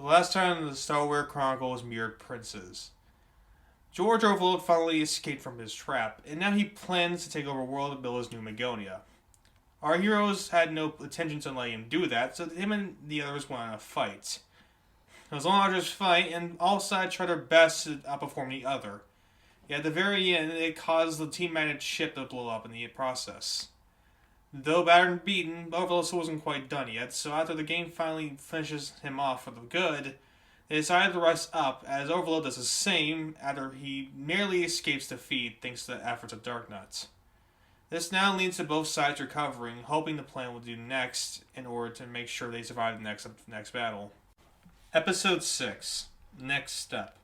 last time the Star Wars Chronicles mirrored princes. George Overload finally escaped from his trap, and now he plans to take over world and build his new Magonia. Our heroes had no intention to let him do that, so him and the others went on a fight. It was a largest fight, and all sides tried their best to outperform the other. Yet at the very end, it caused the team-managed ship to blow up in the process. Though battered and beaten, Overload still wasn't quite done yet, so after the game finally finishes him off for the good, they decided to rest up, as Overload does the same after he merely escapes defeat thanks to the efforts of Darknuts. This now leads to both sides recovering, hoping the plan will do next in order to make sure they survive the next battle. Episode 6. Next Step.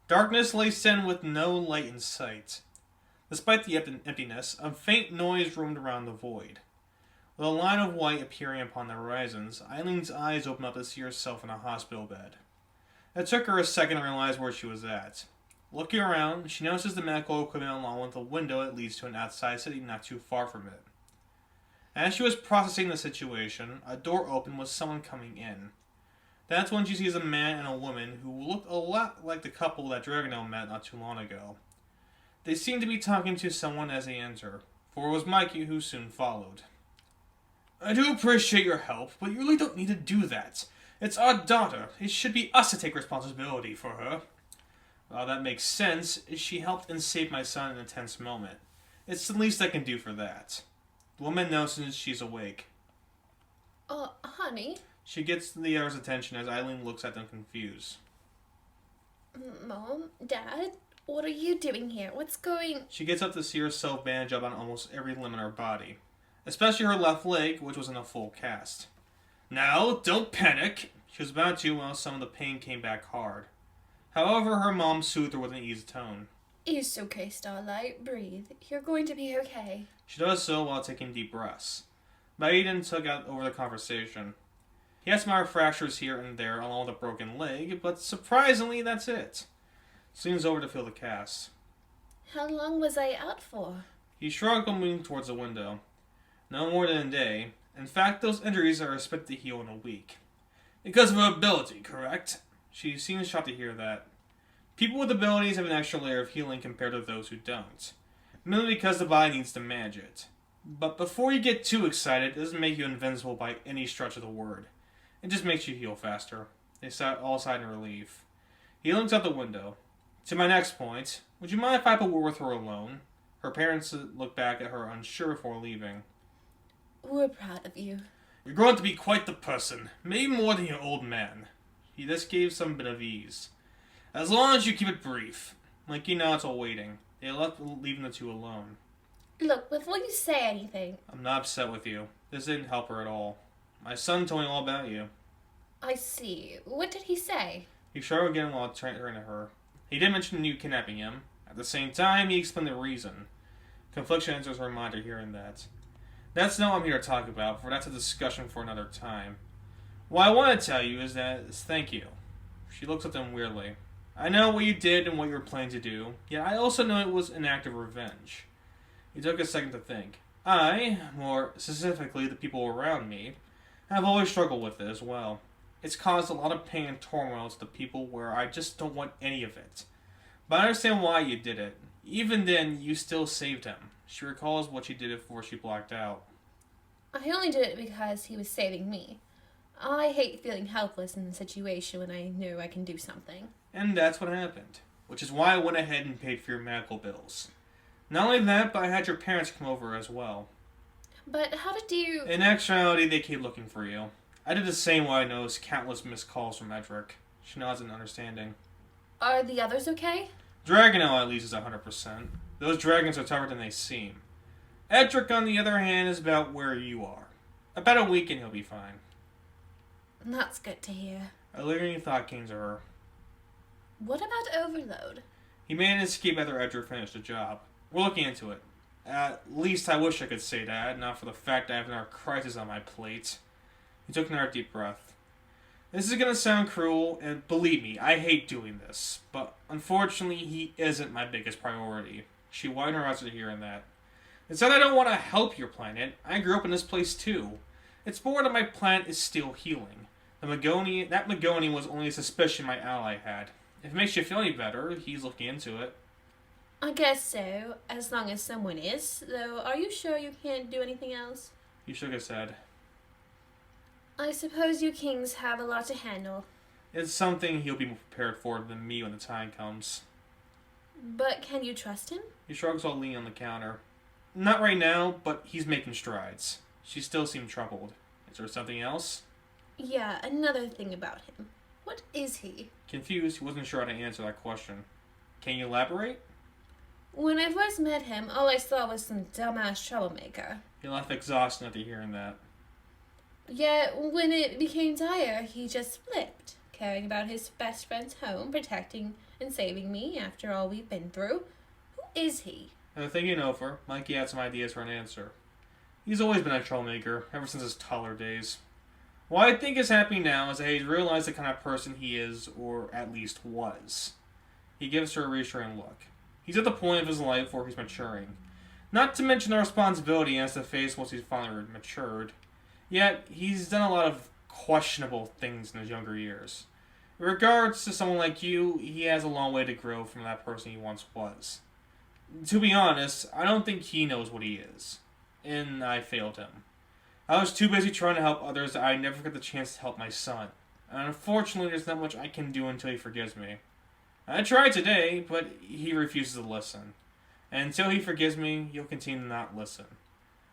Darkness lay thin with no light in sight. Despite the emptiness, a faint noise roamed around the void. With a line of white appearing upon the horizons, Eileen's eyes opened up to see herself in a hospital bed. It took her a second to realize where she was at. Looking around, she notices the medical equipment along with a window that leads to an outside city not too far from it. As she was processing the situation, a door opened with someone coming in. That's when she sees a man and a woman who looked a lot like the couple that Dragano met not too long ago. They seemed to be talking to someone as they enter, for it was Mikey who soon followed. "I do appreciate your help, but you really don't need to do that. It's our daughter. It should be us to take responsibility for her." "Well, that makes sense. She helped and saved my son in a tense moment. It's the least I can do for that." The woman notices she's awake. Honey? She gets the other's attention as Eileen looks at them confused. Mom? Dad? What are you doing here? What's going... She gets up to see herself bandaged up on almost every limb in her body, especially her left leg, which was in a full cast. "Now, don't panic." She was about to when some of the pain came back hard. However, her mom soothed her with an easy tone. "It's okay, Starlight. Breathe. You're going to be okay." She does so while taking deep breaths. Maiden took out over the conversation. He has minor fractures here and there along with a broken leg, but surprisingly, that's it. She leans over to feel the cast. "How long was I out for?" He shrugged while moving towards the window. "No more than a day. In fact, those injuries are expected to heal in a week." "Because of her ability, correct?" She seems shocked to hear that. People with abilities have an extra layer of healing compared to those who don't, mainly because the body needs to manage it. But before you get too excited, it doesn't make you invincible by any stretch of the word. It just makes you heal faster. They all sighed in relief. He looks out the window. "To my next point, would you mind if I have a word with her alone?" Her parents look back at her unsure before leaving. "We're proud of you." "You're growing to be quite the person, maybe more than your old man." He just gave some bit of ease. "As long as you keep it brief." Mikey nods while waiting. They left, leaving the two alone. "Look, before you say anything..." "I'm not upset with you. This didn't help her at all. My son told me all about you." "I see. What did he say?" He shrugged again while turning to her. He did mention you kidnapping him. At the same time, he explained the reason. Confliction enters her mind to hearing that. That's not what I'm here to talk about, for that's a discussion for another time. What I want to tell you is thank you. She looks at them weirdly. "I know what you did and what you were planning to do, yet I also know it was an act of revenge." He took a second to think. "I, more specifically the people around me, have always struggled with it as well. It's caused a lot of pain and turmoil to the people where I just don't want any of it. But I understand why you did it. Even then, you still saved him." She recalls what she did before she blacked out. "I only did it because he was saving me. I hate feeling helpless in a situation when I know I can do something." And that's what happened. Which is why I went ahead and paid for your medical bills. Not only that, but I had your parents come over as well. "But how did you..." In actuality, they keep looking for you. I did the same while I noticed countless missed calls from Edric. She nods in understanding. "Are the others okay?" Dragano at least is 100%. Those dragons are tougher than they seem. Edric, on the other hand, is about where you are. About a week and he'll be fine. "That's good to hear." A lingering thought came to her. "What about Overload?" He made an escape after Edric finished the job. We're looking into it. At least I wish I could say that, not for the fact I have another crisis on my plate. He took another deep breath. "This is gonna sound cruel, and believe me, I hate doing this, but unfortunately he isn't my biggest priority." She widened her eyes to hearing that. "It's not that I don't want to help your planet. I grew up in this place too. It's more that my planet is still healing. That Magoni was only a suspicion my ally had. If it makes you feel any better, he's looking into it. I guess so, as long as someone is. Though, are you sure you can't do anything else? He shook his head. I suppose you kings have a lot to handle. It's something he'll be more prepared for than me when the time comes. But can you trust him? He shrugs while leaning on the counter. Not right now, but he's making strides. She still seemed troubled. Is there something else? Yeah, another thing about him. What is he? Confused, he wasn't sure how to answer that question. Can you elaborate? When I first met him, all I saw was some dumbass troublemaker. He laughed exhausted after hearing that. Yet, when it became dire, he just flipped, caring about his best friend's home, protecting and saving me after all we've been through. Who is he? After thinking over, Mikey had some ideas for an answer. He's always been a troublemaker, ever since his toddler days. What I think is happening now is that he's realized the kind of person he is, or at least was. He gives her a reassuring look. He's at the point of his life where he's maturing. Not to mention the responsibility he has to face once he's finally matured. Yet, he's done a lot of questionable things in his younger years. In regards to someone like you, he has a long way to grow from that person he once was. To be honest, I don't think he knows what he is. And I failed him. I was too busy trying to help others that I never got the chance to help my son. And unfortunately, there's not much I can do until he forgives me. I tried today, but he refuses to listen. And until he forgives me, he'll continue to not listen.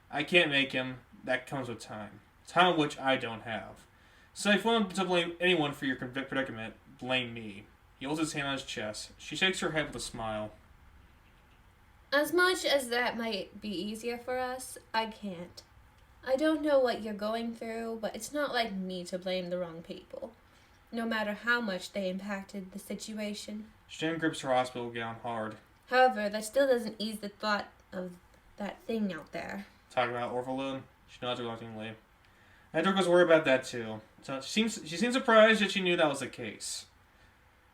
I can't make him. That comes with time. Time which I don't have. So if you want to blame anyone for your predicament, blame me. He holds his hand on his chest. She shakes her head with a smile. As much as that might be easier for us, I can't. I don't know what you're going through, but it's not like me to blame the wrong people, no matter how much they impacted the situation. Shin grips her hospital gown hard. However, that still doesn't ease the thought of that thing out there. Talking about Orphalone? She nods reluctantly. Edric was worried about that too. So she seemed surprised that she knew that was the case.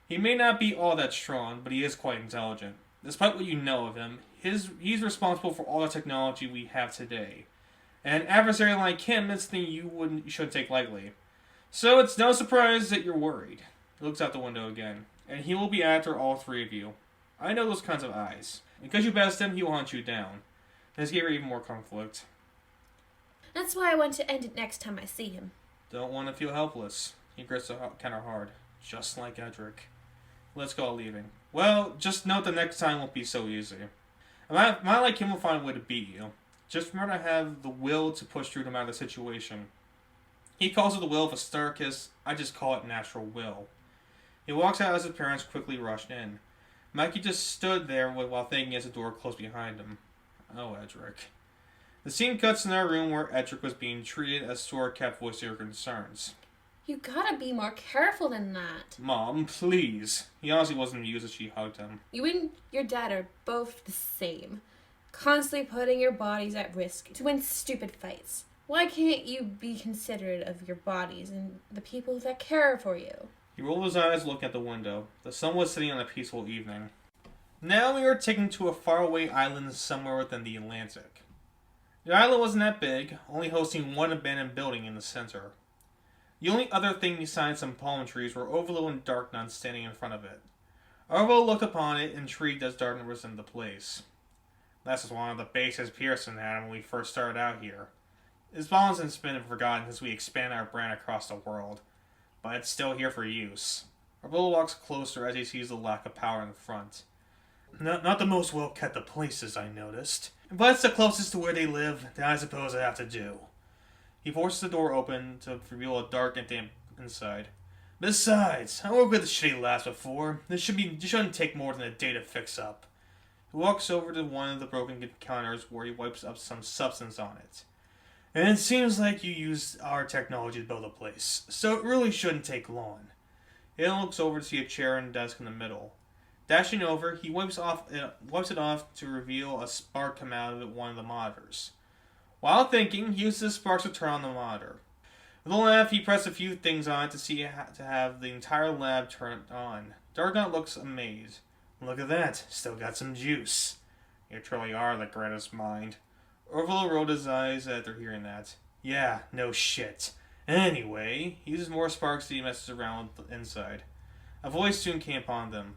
He may not be all that strong, but he is quite intelligent. Despite what you know of him, he's responsible for all the technology we have today. And an adversary like him is something you shouldn't take lightly. So it's no surprise that you're worried. He looks out the window again. And he will be after all three of you. I know those kinds of eyes. Because you best him, he will hunt you down. This gave her even more conflict. That's why I want to end it next time I see him. Don't want to feel helpless. He grits the counter hard. Just like Edric. Let's go leaving. Well, just note the next time won't be so easy. A man like him will find a way to beat you. Just remember to have the will to push through no matter the situation. He calls it the will of a Starkist. I just call it natural will. He walks out as his parents quickly rushed in. Mikey just stood there while thinking as the door closed behind him. Oh, Edric. The scene cuts in our room where Edric was being treated as Sora kept voicing her concerns. You gotta be more careful than that. Mom, please. He honestly wasn't amused as she hugged him. You and your dad are both the same. Constantly putting your bodies at risk to win stupid fights. Why can't you be considerate of your bodies and the people that care for you? He rolled his eyes looking at the window. The sun was setting on a peaceful evening. Now we are taken to a faraway island somewhere within the Atlantic. The island wasn't that big, only hosting one abandoned building in the center. The only other thing besides some palm trees were Overload and Darknut standing in front of it. Overload looked upon it, intrigued as Darknut was in the place. This is one of the bases Pearson had when we first started out here. Its balance has been forgotten as we expand our brand across the world, but it's still here for use. Overload walks closer as he sees the lack of power in the front. Not the most well-kept of places, I noticed. But it's the closest to where they live that I suppose I have to do. He forces the door open to reveal a dark and damp inside. Besides, I worked with the shitty labs before. This shouldn't take more than a day to fix up. He walks over to one of the broken counters where he wipes up some substance on it. And it seems like you used our technology to build a place, so it really shouldn't take long. He then looks over to see a chair and desk in the middle. Dashing over, he wipes it off to reveal a spark come out of one of the monitors. While thinking, he uses the sparks to turn on the monitor. With a laugh, he presses a few things on it to have the entire lab turned on. Darknut looks amazed. Look at that, still got some juice. You truly are the greatest mind. Orville rolled his eyes after hearing that. Yeah, no shit. Anyway, he uses more sparks to message around inside. A voice soon came upon them.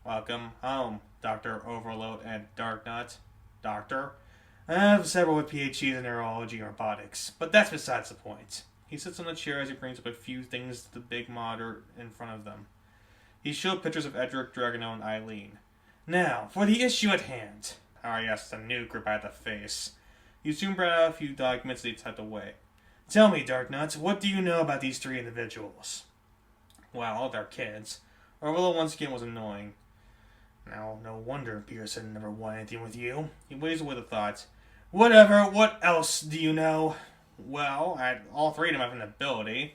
Welcome home, Dr. Overload and Darknut. Doctor? I have several with PhDs in neurology and robotics, but that's besides the point. He sits on the chair as he brings up a few things to the big monitor in front of them. He showed pictures of Edric, Dragono, and Eileen. Now, for the issue at hand. Yes, the new group at the face. He soon brought out a few documents they typed away. Tell me, Darknuts, what do you know about these three individuals? Well, they're kids. Orville once again was annoying. Now, no wonder Pearson never wanted anything with you. He weighs away the thoughts. Whatever, what else do you know? Well, all three of them have an ability.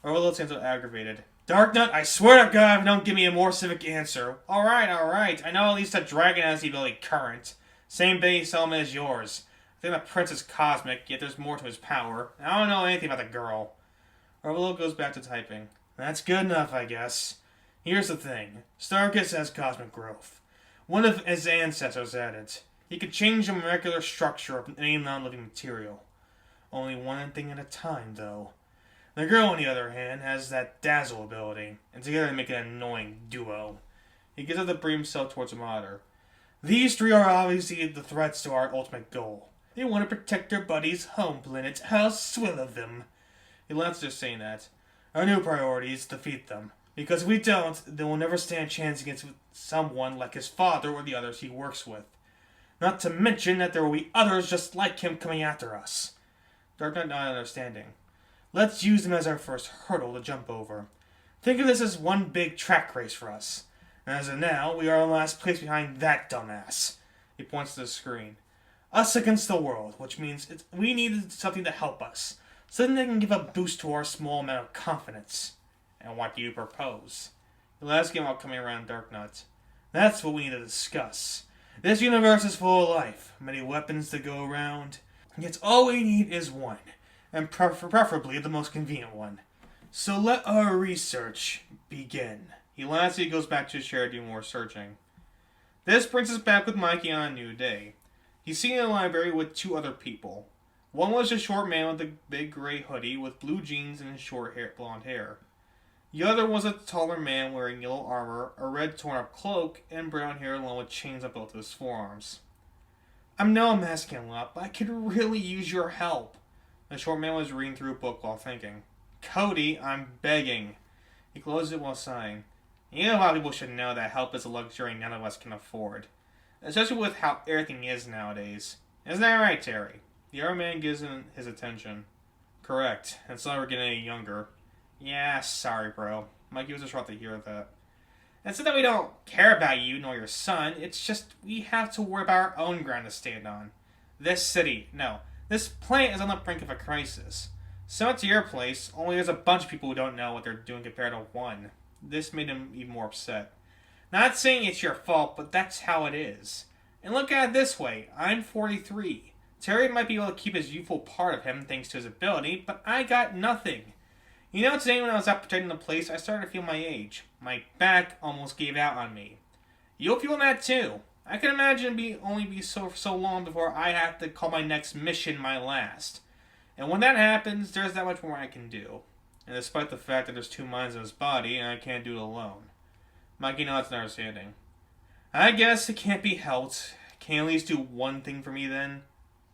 Orville seems so aggravated. Darknut, I swear to God, if you don't give me a more civic answer. Alright. I know at least that dragon has the ability Current. Same base element as yours. I think the prince is cosmic, yet there's more to his power. I don't know anything about the girl. Orville goes back to typing. That's good enough, I guess. Here's the thing. Starkus has cosmic growth. One of his ancestors had it. He could change the molecular structure of any non-living material. Only one thing at a time, though. The girl, on the other hand, has that dazzle ability, and together they make an annoying duo. He gets up to bring himself towards the monitor. These three are obviously the threats to our ultimate goal. They want to protect their buddy's home planet. How swill of them. He laughs just saying that. Our new priority is to defeat them. Because if we don't, they will never stand a chance against someone like his father or the others he works with. Not to mention that there will be others just like him coming after us. Darknut not understanding. Let's use them as our first hurdle to jump over. Think of this as one big track race for us. And as of now, we are in last place behind that dumbass. He points to the screen. Us against the world, which means we need something to help us. Something that can give a boost to our small amount of confidence. And what do you propose? He'll ask him while coming around Darknut. That's what we need to discuss. This universe is full of life, many weapons to go around. Yet all we need is one. And preferably the most convenient one. So let our research begin. He lastly goes back to his chair to do more searching. This brings us back with Mikey on a new day. He's sitting in the library with two other people. One was a short man with a big gray hoodie with blue jeans and short blonde hair. The other was a taller man wearing yellow armor, a red torn-up cloak, and brown hair along with chains up both his forearms. I know I'm asking a lot, but I could really use your help. The short man was reading through a book while thinking. Cody, I'm begging. He closed it while sighing. You know, a lot of people should know that help is a luxury none of us can afford. Especially with how everything is nowadays. Isn't that right, Terry? The other man gives him his attention. Correct. It's not we're getting any younger. Yeah, sorry, bro. Mikey was just about to hear that. It's not that we don't care about you nor your son. It's just we have to worry about our own ground to stand on. This city, no. This planet is on the brink of a crisis. Similar to your place, only there's a bunch of people who don't know what they're doing compared to one. This made him even more upset. Not saying it's your fault, but that's how it is. And look at it this way, I'm 43. Terry might be able to keep his youthful part of him thanks to his ability, but I got nothing. You know, today when I was out protecting the place, I started to feel my age. My back almost gave out on me. You'll feel that too. I can imagine it only be so long before I have to call my next mission my last. And when that happens, there's that much more I can do. And despite the fact that there's two minds in his body, and I can't do it alone. Mikey nods in understanding. I guess it can't be helped. Can you at least do one thing for me then?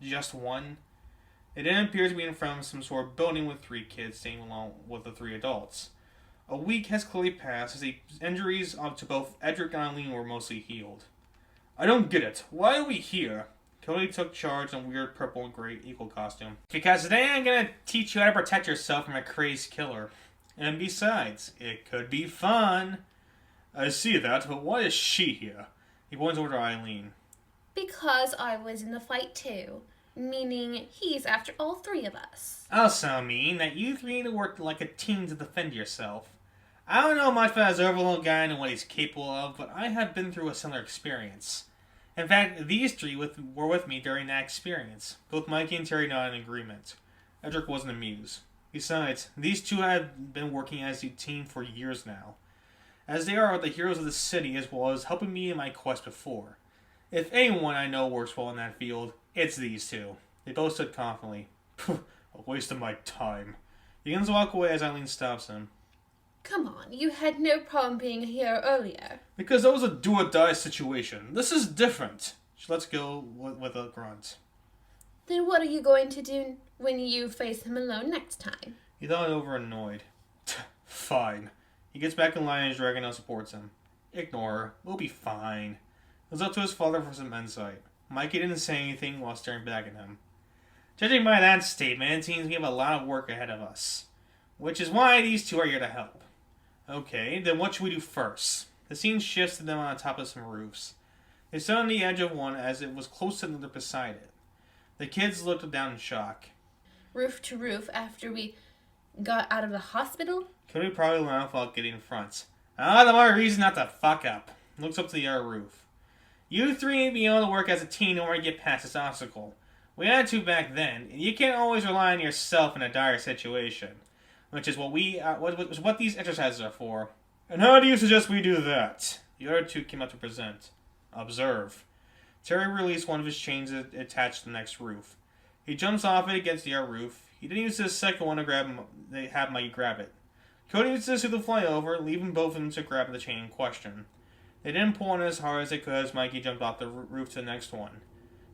Just one? It then appears to be in front of some sort of building with three kids staying along with the three adults. A week has clearly passed as the injuries to both Edric and Eileen were mostly healed. I don't get it. Why are we here? Cody took charge in a weird purple and gray eagle costume. Because today I'm gonna teach you how to protect yourself from a crazed killer. And besides, it could be fun. I see that, but why is she here? He points over to Eileen. Because I was in the fight too. Meaning he's after all three of us. Also mean that you three need to work like a team to defend yourself. I don't know much about his overall guy and what he's capable of, but I have been through a similar experience. In fact, these three were with me during that experience. Both Mikey and Terry nodded in agreement. Edric wasn't amused. Besides, these two have been working as a team for years now, as they are the heroes of the city as well as helping me in my quest before. If anyone I know works well in that field, it's these two. They both said confidently. A waste of my time. He begins to walk away as Eileen stops him. Come on, you had no problem being here earlier. Because that was a do-or-die situation. This is different. She lets go with a grunt. Then what are you going to do when you face him alone next time? He thought it over, annoyed. Fine. He gets back in line and his dragon now supports him. Ignore her. We'll be fine. He was up to his father for some insight. Mikey didn't say anything while staring back at him. Judging by that statement, it seems we have a lot of work ahead of us. Which is why these two are here to help. Okay, then what should we do first? The scene shifts to them on top of some roofs. They stood on the edge of one as it was close to another beside it. The kids looked down in shock. Roof to roof after we got out of the hospital? Cody probably laughed while getting in front. The more reason not to fuck up. Looks up to the other roof. You three ain't be able to work as a team in order to get past this obstacle. We had to back then, and you can't always rely on yourself in a dire situation. Which is what these exercises are for. And how do you suggest we do that? The other two came up to present. Observe. Terry released one of his chains attached to the next roof. He jumps off it against the other roof. He then uses the second one to have Mikey grab it. Cody uses this to fly over, leaving both of them to grab the chain in question. They didn't pull on it as hard as they could as Mikey jumped off the roof to the next one.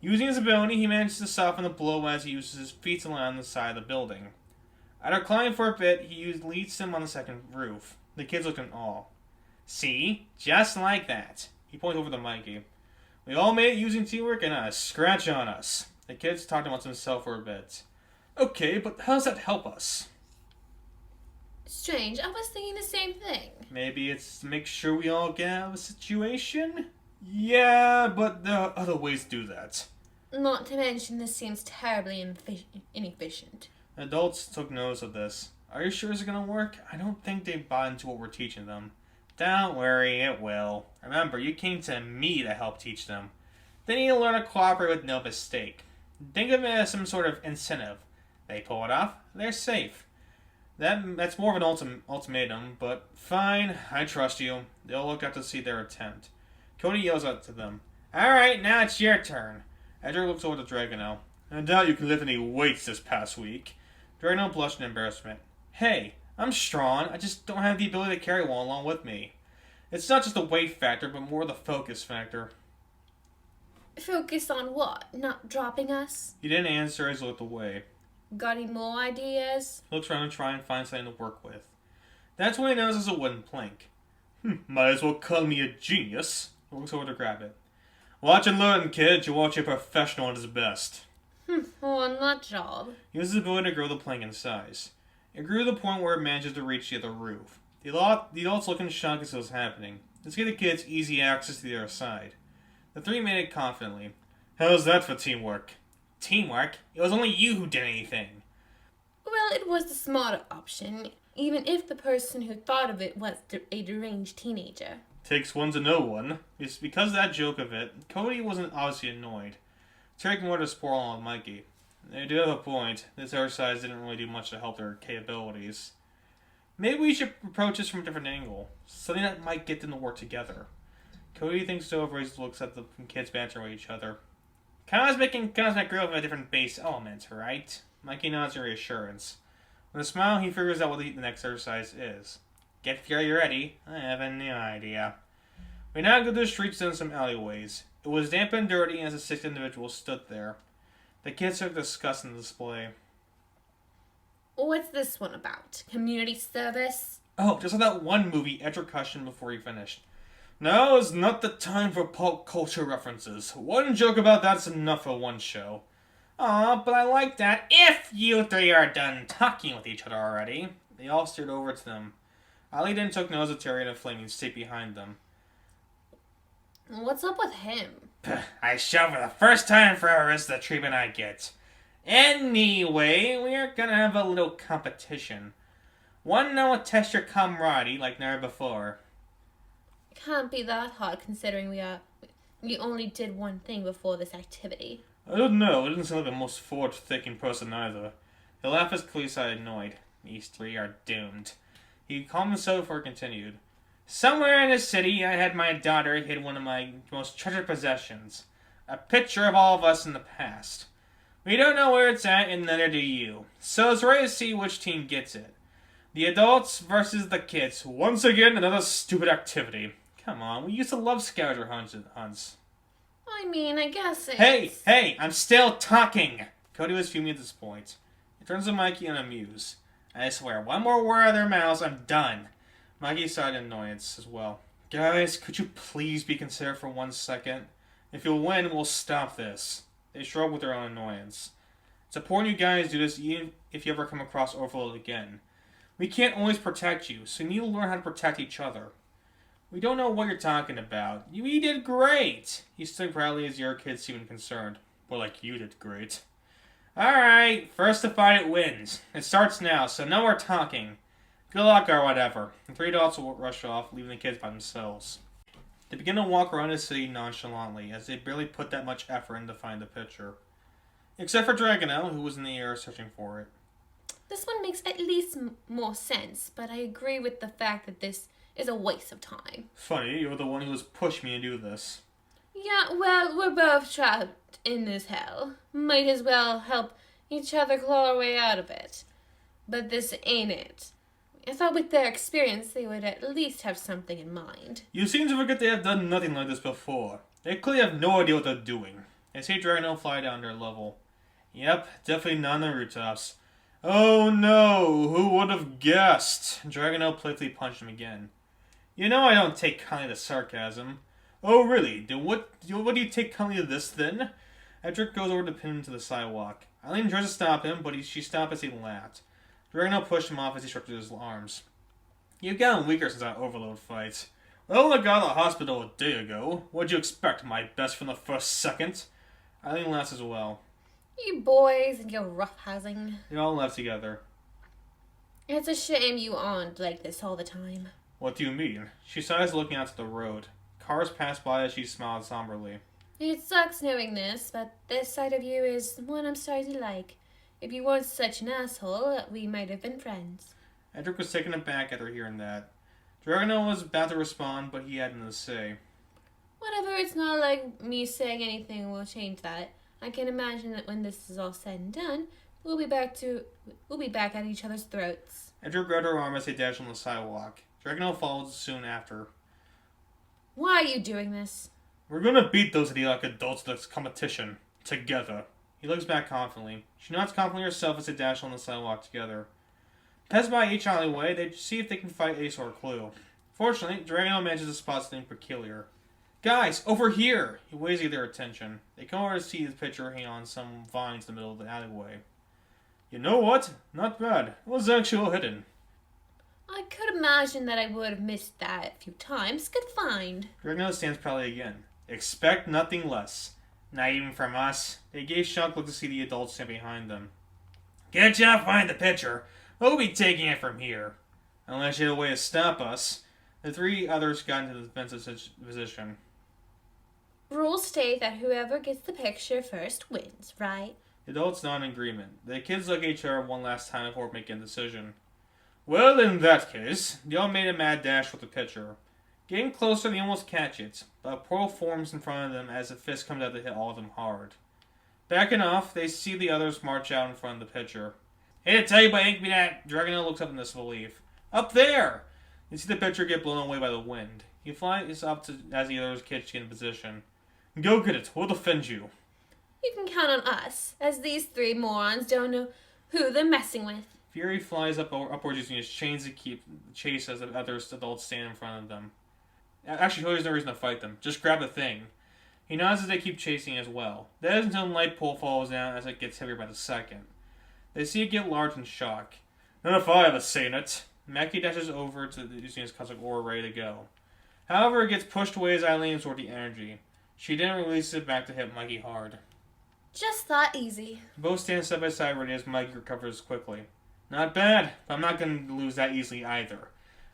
Using his ability, he manages to soften the blow as he uses his feet to land on the side of the building. After climbing for a bit, he leads them on the second roof. The kids look in awe. See? Just like that. He points over to Mikey. We all made it using teamwork and not a scratch on us. The kids talked amongst themselves for a bit. Okay, but how does that help us? Strange, I was thinking the same thing. Maybe it's to make sure we all get out of a situation? Yeah, but there are other ways to do that. Not to mention this seems terribly inefficient. Adults took notice of this. Are you sure it's gonna work? I don't think they bought into what we're teaching them. Don't worry, it will. Remember, you came to me to help teach them. They need to learn to cooperate with no mistake. Think of it as some sort of incentive. They pull it off, they're safe. That's more of an ultimatum, but fine, I trust you. They'll look out to see their attempt. Cody yells out to them. Alright, now it's your turn. Edgar looks over to Dragano. I doubt you can lift any weights this past week. Dragano blushed in embarrassment. Hey, I'm strong, I just don't have the ability to carry one along with me. It's not just the weight factor, but more the focus factor. Focus on what? Not dropping us? He didn't answer as he looked away. Got any more ideas? He looks around and tries and find something to work with. That's when he notices a wooden plank. Might as well call me a genius. He looks over to grab it. Watch and learn, kid. You watch a professional at his best. On that job. He uses his ability to grow the plank in size. It grew to the point where it manages to reach the other roof. The adults look in shock as it was happening. This gave the kids easy access to the other side. The three made it confidently. How's that for teamwork? Teamwork? It was only you who did anything. Well, it was the smarter option, even if the person who thought of it was a deranged teenager. Takes one to know one. It's because of that joke of it, Cody wasn't obviously annoyed. Terry wanted to spoil on Mikey. They do have a point. This exercise didn't really do much to help their capabilities. Maybe we should approach this from a different angle. Something that might get them to work together. Cody thinks over as he looks at the kids bantering with each other. Cosmic growth with a different base element, right? Mikey nods in reassurance. With a smile, he figures out what the next exercise is. Get Fury ready. I have a new idea. We now go through the streets and some alleyways. It was damp and dirty as the 6 individuals stood there. The kids took disgust in the display. What's this one about? Community service? Oh, just like that one movie, Edgar questioned before he finished. Now is not the time for pop culture references. One joke about that's enough for one show. Aw, but I like that. If you three are done talking with each other already. They all stared over to them. Ali then took notice of Terry and a flaming stick behind them. What's up with him? I show for the first time forever is the treatment I get. Anyway, we are gonna have a little competition. One that will test your camaraderie like never before. Can't be that hard considering we only did one thing before this activity. I don't know, it doesn't sound like the most forward-thinking person either. He laughed as clearly annoyed. These three are doomed. He calmed himself before he continued. Somewhere in the city, I had my daughter hid one of my most treasured possessions. A picture of all of us in the past. We don't know where it's at, and neither do you. So it's ready to see which team gets it. The adults versus the kids. Once again, another stupid activity. Come on, we used to love scavenger hunts. I mean, I guess it's... Hey, I'm still talking! Cody was fuming at this point. He turns to Mikey and amused. I swear, one more word out of their mouths, I'm done. Mikey sighed in annoyance as well. Guys, could you please be considerate for 1 second? If you'll win, we'll stop this. They shrug with their own annoyance. It's important you guys do this even if you ever come across Overload again. We can't always protect you, so you need to learn how to protect each other. We don't know what you're talking about. You did great! He stood proudly as the other kids seemed concerned. Well, like you did great. Alright, first to fight it wins. It starts now, so no more talking. Good luck or whatever. The three adults will rush off, leaving the kids by themselves. They begin to walk around the city nonchalantly, as they barely put that much effort in to find the picture. Except for Dragonelle, who was in the air searching for it. This one makes at least more sense, but I agree with the fact that this is a waste of time. Funny, you're the one who has pushed me to do this. Yeah, well, we're both trapped in this hell. Might as well help each other claw our way out of it. But this ain't it. I thought with their experience they would at least have something in mind. You seem to forget they have done nothing like this before. They clearly have no idea what they're doing. They see Dragonelle fly down their level. Yep, definitely not on the rooftops. Oh no, who would have guessed? Dragonelle playfully punched him again. You know I don't take kindly to sarcasm. Oh really? Then what do you take kindly to this then? Edric goes over to pin him to the sidewalk. Eileen tries to stop him, but she stopped as he laughed. Dragonelle pushed him off as he stretched his arms. You've gotten weaker since that Overload fight. Well, I got out of the hospital a day ago. What'd you expect, my best from the first second? Eileen laughs as well. You boys and your roughhousing. They all left together. It's a shame you aren't like this all the time. What do you mean? She sighs, looking out to the road. Cars pass by as she smiled somberly. It sucks knowing this, but this side of you is one I'm starting to like. If you weren't such an asshole, we might have been friends. Edric was taken aback after hearing that. Dragonelle was about to respond, but he had nothing to say. Whatever, it's not like me saying anything will change that. I can imagine that when this is all said and done, we'll be back at each other's throats. Edric grabbed her arm as they dashed on the sidewalk. Dragonelle followed soon after. Why are you doing this? We're gonna beat those idiotic adults at this competition. Together. He looks back confidently. She nods confidently herself as they dash on the sidewalk together. Passed by each alleyway, they see if they can find any sort of clue. Fortunately, Dragonelle manages to spot something peculiar. Guys, over here! He waves to get their attention. They come over to see the picture hanging on some vines in the middle of the alleyway. You know what? Not bad. It was actually hidden. I could imagine that I would have missed that a few times. Good find. Dragonelle stands proudly again. Expect nothing less. Not even from us. They gave shocked look to see the adults stand behind them. Good job finding the picture. We'll be taking it from here. Unless you have a way to stop us. The three others got into the defensive position. Rules state that whoever gets the picture first wins, right? The adults nod in agreement. The kids look at each other one last time before making a decision. Well, in that case, they all made a mad dash with the picture. Getting closer, they almost catch it, but a portal forms in front of them as a fist comes out to hit all of them hard. Backing off, they see the others march out in front of the picture. Hey, to tell you about Ink Me That, Dragonelle looks up in disbelief. Up there! You see the picture get blown away by the wind. He flies up as the others kids get in position. Go get it, we'll defend you. You can count on us, as these three morons don't know who they're messing with. Fury flies upwards using his chains to keep chase as the other adults stand in front of them. Actually, there's no reason to fight them. Just grab the thing. He nods as they keep chasing as well. That is until light pole falls down as it gets heavier by the second. They see it get large in shock. None if I ever seen it. Mackie dashes over to using his cosmic aura ready to go. However, it gets pushed away as Eileen absorbs the energy. She then releases it back to hit Mikey hard. Just that easy. Both stand side by side ready as Mikey recovers quickly. Not bad, but I'm not going to lose that easily either.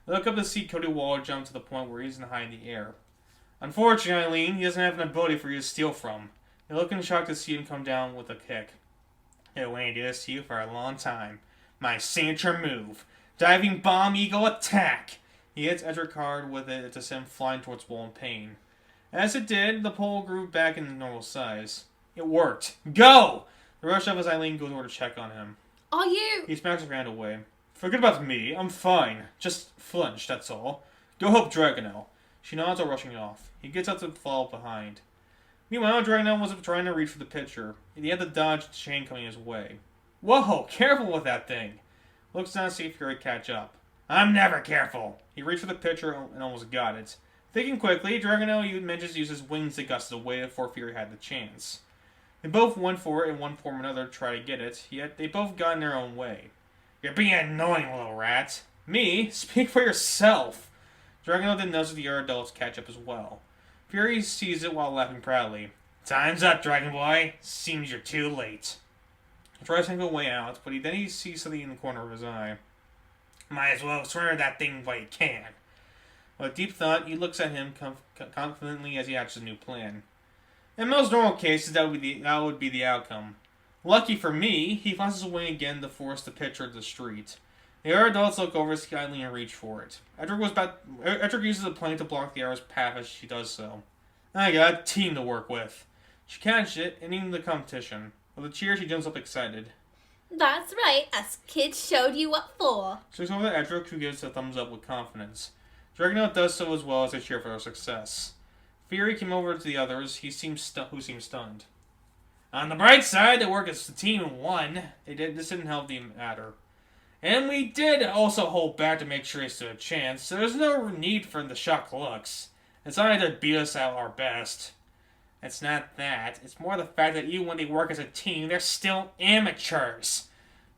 I look up to see Cody Waller jump to the point where he's high in the air. Unfortunately, Eileen, he doesn't have an ability for you to steal from. They look in shock to see him come down with a kick. It won't do this to you for a long time. My signature move. Diving Bomb Eagle Attack! He hits Edric hard with it to send him flying towards Bull in pain. As it did, the pole grew back into normal size. It worked. Go! The rush of as Eileen goes over to check on him. Are you? He smacks her hand away. Forget about me. I'm fine. Just flinched, that's all. Go help Dragonel. She nods while rushing off. He gets up to follow behind. Meanwhile, Dragonel was trying to reach for the pitcher, and he had to dodge the chain coming his way. Whoa, careful with that thing. Looks down to see Fury catch up. I'm never careful. He reached for the pitcher and almost got it. Thinking quickly, Dragonel manages to use his wings to gust it away before Fury had the chance. They both went for it in one form or another to try to get it, yet they both got in their own way. You're being annoying, little rat. Me? Speak for yourself. Dragonel then notices the other adults catch up as well. Fury sees it while laughing proudly. Time's up, Dragon Boy. Seems you're too late. He tries to think a way out, but then he sees something in the corner of his eye. Might as well surrender that thing while you can. With a deep thought, he looks at him confidently as he hatches a new plan. In most normal cases, that would be the outcome. Lucky for me, he finds his way again to force the pitcher to the street. The other adults look over skyly and reach for it. Edric uses the plane to block the arrow's path as she does so. I got a team to work with. She catches it, ending the competition. With a cheer, she jumps up excited. That's right, us kids showed you what for. She looks over at Edric, who gives a thumbs up with confidence. Dragonel does so as well as they cheer for their success. Fury came over to the others, who seemed stunned. On the bright side, they worked as a team and won. This didn't help the matter. And we did also hold back to make sure he stood a chance, so there's no need for the shock looks. It's not like they beat us at our best. It's not that. It's more the fact that even when they work as a team, they're still amateurs.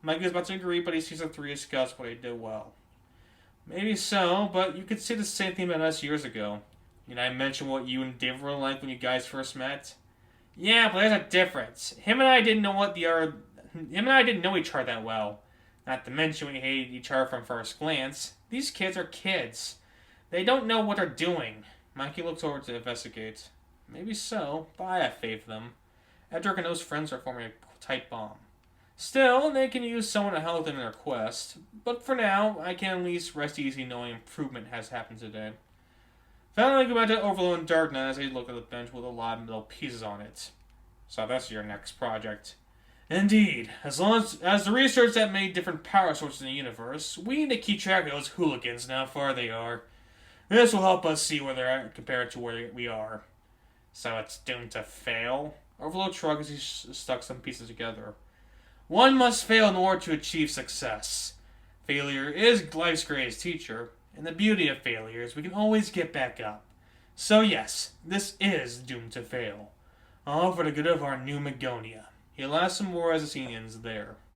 Mike is about to agree, but he sees the three discuss what they did well. Maybe so, but you could say the same thing about us years ago. Did I mention what you and Dave were like when you guys first met? Yeah, but there's a difference. Him and I didn't know each other that well. Not to mention we hated each other from first glance. These kids are kids. They don't know what they're doing. Mikey looks over to investigate. Maybe so, but I have faith in them. Edric and those friends are forming a tight bomb. Still, they can use someone to help them in their quest. But for now, I can at least rest easy knowing improvement has happened today. Finally, go back to Overload and Darknet as they look at the bench with a lot of metal pieces on it. So that's your next project. Indeed. As long as the research that made different power sources in the universe, we need to keep track of those hooligans and how far they are. This will help us see where they're at compared to where we are. So it's doomed to fail? Overload shrugs as he stuck some pieces together. One must fail in order to achieve success. Failure is life's greatest teacher, and the beauty of failure is we can always get back up. So yes, this is doomed to fail. All for the good of our new Magonia. He'll ask some more as the scene ends there.